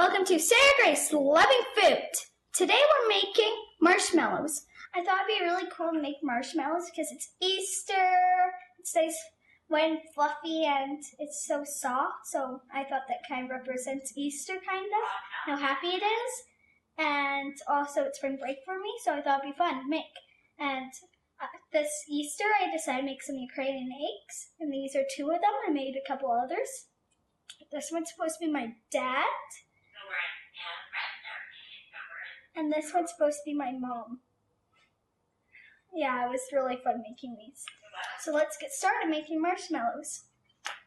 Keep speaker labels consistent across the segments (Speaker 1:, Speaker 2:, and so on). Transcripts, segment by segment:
Speaker 1: Welcome to Sarah Grace Loving Food. Today we're making marshmallows. I thought it'd be really cool to make marshmallows because it's Easter. It's nice, white and fluffy, and it's so soft. So I thought that kind of represents Easter, kind of, how happy it is. And also it's spring break for me, so I thought it'd be fun to make. And this Easter I decided to make some Ukrainian eggs, and these are two of them. I made a couple others. This one's supposed to be my dad. And this one's supposed to be my mom. Yeah, it was really fun making these. So let's get started making marshmallows.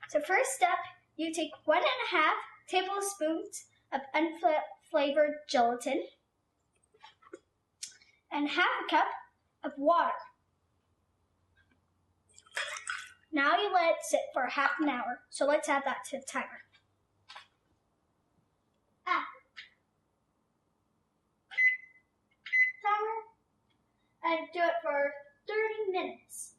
Speaker 1: So first step, you take 1.5 tablespoons of unflavored gelatin and 1/2 cup of water. Now you let it sit for half an hour. So let's add that to the timer. And do it for 30 minutes.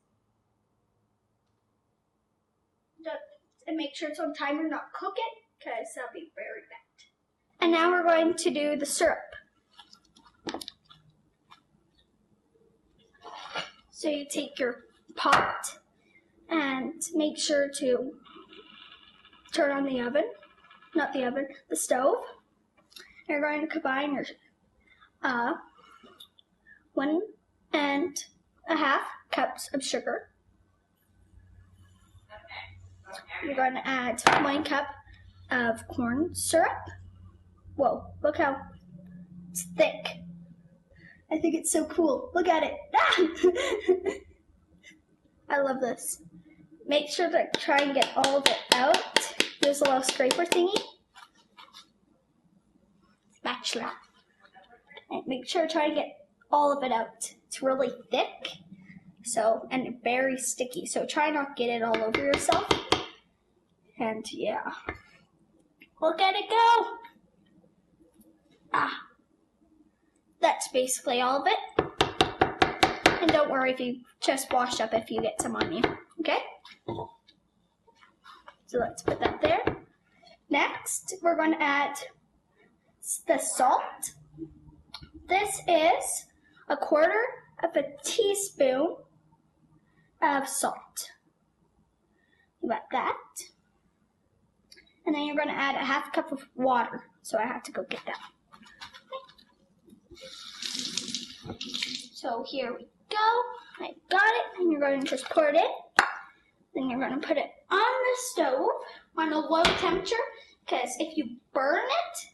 Speaker 1: And make sure it's on timer, not cook it, because that'll be very bad. And now we're going to do the syrup. So you take your pot and make sure to turn on the oven, the stove. You're going to combine your 1.5 cups of sugar. You're going to add 1 cup of corn syrup. Whoa, look how it's thick. I think it's so cool. Look at it. I love this. Make sure to try and get all of it out. There's a little scraper thingy. Spatula. And make sure to try and get all of it out. It's really thick, and very sticky, so try not to get it all over yourself. And yeah, look at it go. That's basically all of it. And don't worry if you just wash up if you get some on you, okay? So let's put that there. Next, we're going to add the salt. This is 1/4 of a teaspoon of salt. You got that. And then you're going to add 1/2 cup of water. So I have to go get that. Okay. So here we go. I got it. And you're going to just pour it in. Then you're going to put it on the stove on a low temperature, because if you burn it,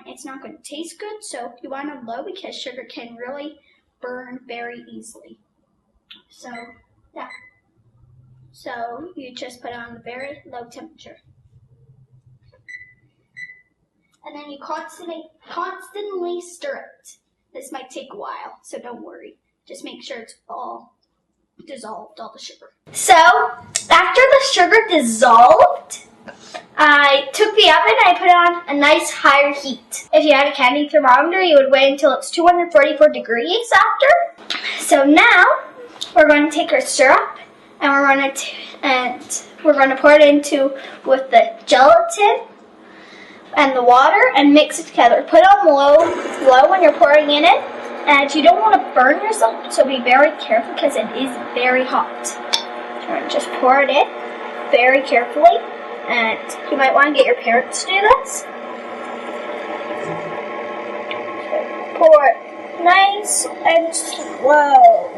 Speaker 1: it's not going to taste good. So you want it low because sugar can really burn very easily. So yeah. So you just put it on a very low temperature. And then you constantly stir it. This might take a while, so don't worry. Just make sure it's all dissolved, all the sugar. So after the sugar dissolved, I took the oven and I put it on a nice higher heat. If you had a candy thermometer, you would wait until it's 244 degrees after. So now we're going to take our syrup and we're going to pour it into with the gelatin and the water and mix it together. Put it on low when you're pouring in it, and you don't want to burn yourself, so be very careful because it is very hot. So we're going to just pour it in very carefully. And you might want to get your parents to do this. Pour it nice and slow.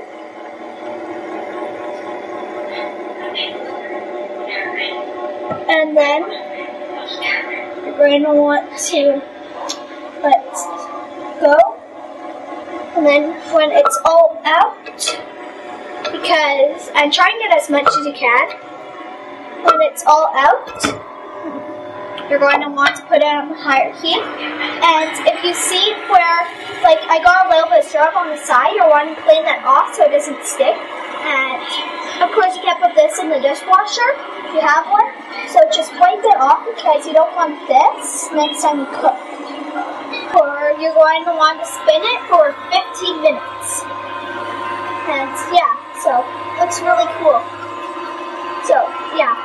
Speaker 1: And then you're going to want to let it go. And then when it's all out, because I'm trying to get as much as you can. When it's all out, you're going to want to put it on higher heat. And if you see where, I got a little bit of syrup on the side, you'll want to clean that off so it doesn't stick. And of course, you can't put this in the dishwasher if you have one. So just wipe it off because you don't want this next time you cook. Or you're going to want to spin it for 15 minutes. And yeah, so it looks really cool. So yeah.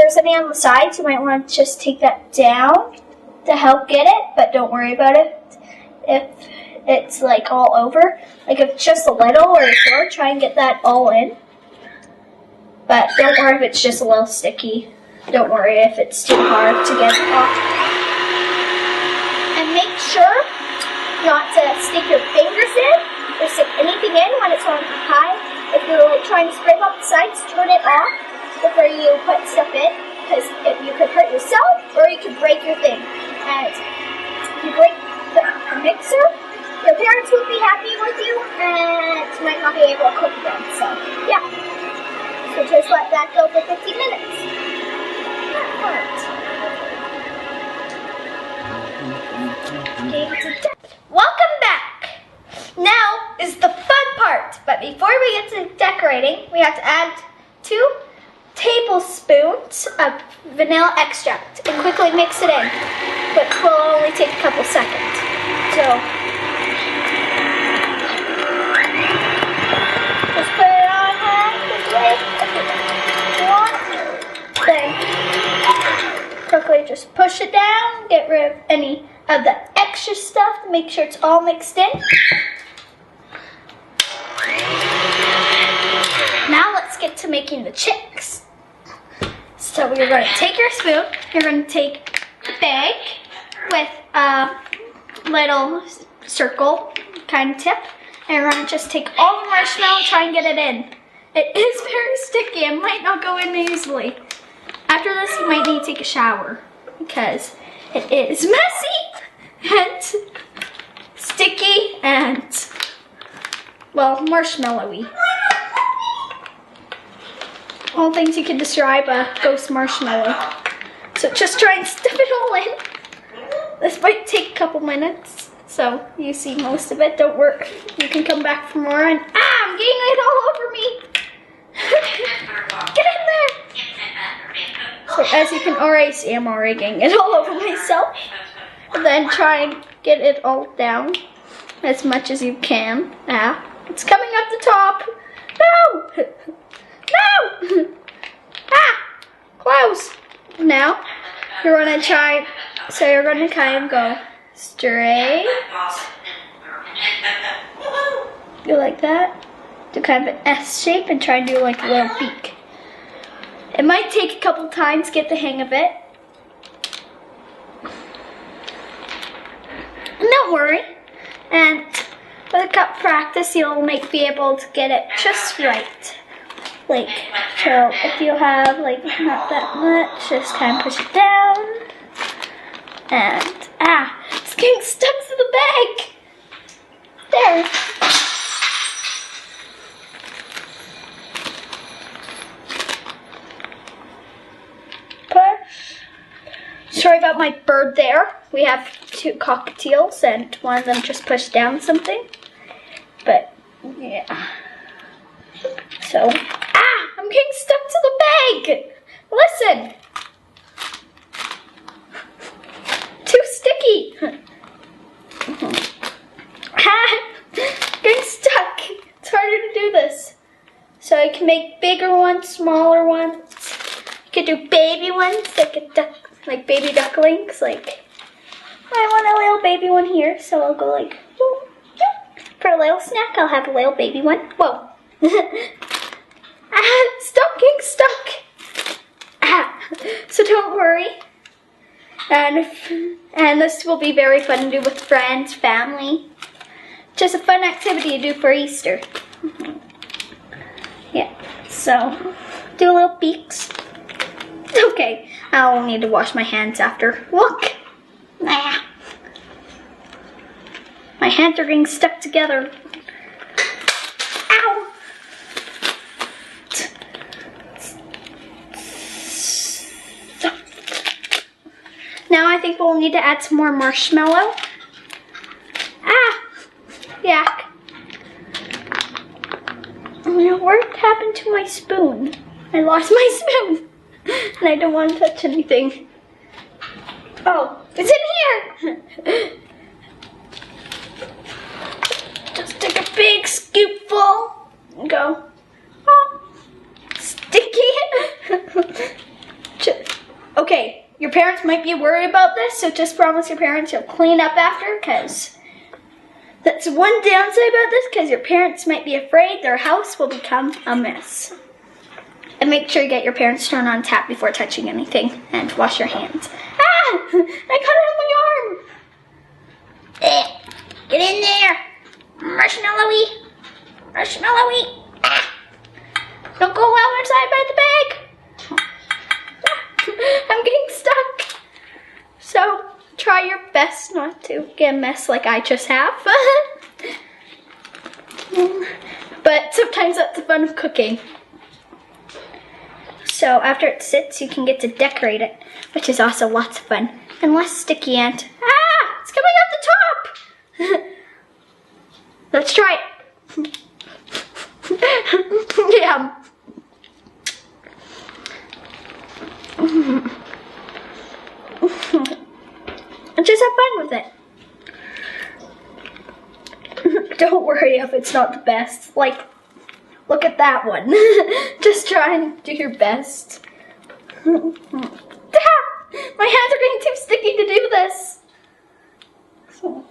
Speaker 1: there's any on the sides, you might want to just take that down to help get it, but don't worry about it if it's like all over. Like if it's just a little or short, try and get that all in. But don't worry if it's just a little sticky. Don't worry if it's too hard to get off. And make sure not to stick your fingers in or stick anything in when it's on high. If you're like trying to scrape up the sides, turn it off before you put stuff in, because you could hurt yourself or you could break your thing. And if you break the mixer, your parents won't be happy with you and you might not be able to cook again. So yeah, so just let that go for 15 minutes. Welcome back. Now is the fun part, but before we get to decorating, we have to add 2 tablespoons of vanilla extract and quickly mix it in, which will only take a couple seconds. So just put it on this way. Then quickly just push it down, get rid of any of the extra stuff to make sure it's all mixed in. Now let's get to making the chicks. So you're going to take your spoon, you're going to take a bag with a little circle kind of tip, and you're going to just take all the marshmallow and try and get it in. It is very sticky, it might not go in easily. After this, you might need to take a shower because it is messy and sticky and, well, marshmallowy. All things you can describe a ghost marshmallow. So just try and stuff it all in. This might take a couple minutes, so you see most of it. Don't worry, you can come back for more. And I'm getting it all over me. Get in there. So as you can already see, I'm already getting it all over myself. And then try and get it all down as much as you can. It's coming up the top. No! No! Close. Now, you're going to try, so you're going to kind of go straight. Go like that. Do kind of an S shape and try and do like a little beak. It might take a couple times to get the hang of it. Don't worry. And with a cup practice, you'll be able to get it just right. Like, so if you have like not that much, just kind of push it down. And, it's getting stuck to the bag. There. Push. Sorry about my bird there. We have 2 cockatiels and one of them just pushed down something. But, yeah. So, I'm getting stuck to the bag. Listen. Too sticky. Getting stuck. It's harder to do this. So I can make bigger ones, smaller ones. You could do baby ones, like baby ducklings. Like, I want a little baby one here, so I'll go like, for a little snack, I'll have a little baby one. Whoa. Stop getting stuck. So don't worry. And this will be very fun to do with friends, family. Just a fun activity to do for Easter. Yeah, so do little beaks. Okay, I'll need to wash my hands after. Look. My hands are getting stuck together. Ow. Now I think we'll need to add some more marshmallow. Yak. What happened to my spoon? I lost my spoon. And I don't want to touch anything. Oh, it's in here. Just take a big scoopful and go. Oh, sticky. might be worried about this, so just promise your parents you'll clean up after, because that's one downside about this, because your parents might be afraid their house will become a mess. And make sure you get your parents to turn on tap before touching anything, and wash your hands. Ah! I cut it on my arm! Get in there! Marshmallowy! Marshmallowy! Ah! Don't go outside by the bag! I'm getting stuck. So, try your best not to get a mess like I just have. But sometimes that's the fun of cooking. So after it sits, you can get to decorate it, which is also lots of fun. And less sticky and... Ah! It's coming out the top! Let's try it. Yeah. And just have fun with it. Don't worry if it's not the best. Like, look at that one. Just try and do your best. My hands are getting too sticky to do this. So,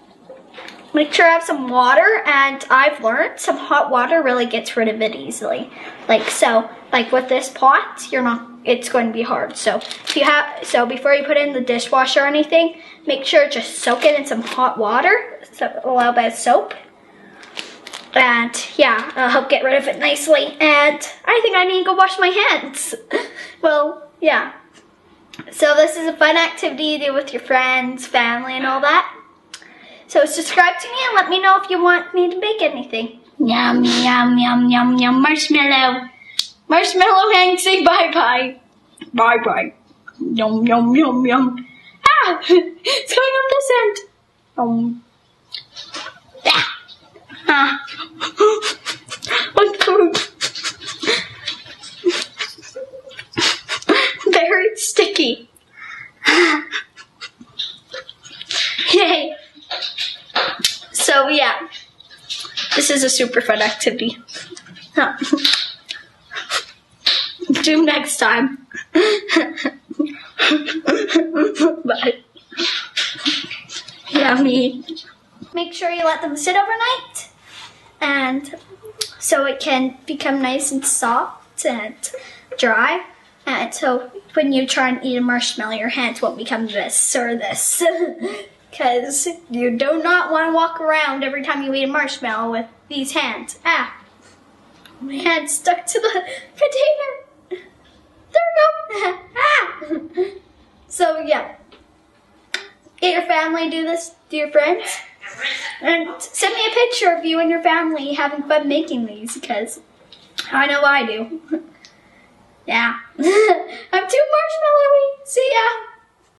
Speaker 1: make sure I have some water, and I've learned some hot water really gets rid of it easily. Like with this pot, it's going to be hard. So before you put it in the dishwasher or anything, make sure just soak it in some hot water, a little bit of soap. And yeah, it'll help get rid of it nicely. And I think I need to go wash my hands. Well, yeah. So this is a fun activity to do with your friends, family, and all that. So subscribe to me and let me know if you want me to bake anything. Yum, yum, yum, yum, yum. Marshmallow. Marshmallow Hank, say bye-bye. Bye-bye. Yum, yum, yum, yum. Ah! It's going up this end. Ah. What's food? Very sticky. Yay. So yeah, this is a super fun activity. Do next time. Bye. Yummy. Make sure you let them sit overnight, and so it can become nice and soft and dry. And so when you try and eat a marshmallow, your hands won't become this or this. Because you do not want to walk around every time you eat a marshmallow with these hands. Ah, my hand's stuck to the container. There we go. Ah. So yeah, get your family, do this, do your friends. And send me a picture of you and your family having fun making these, because I know I do. Yeah. I'm too marshmallowy. See ya.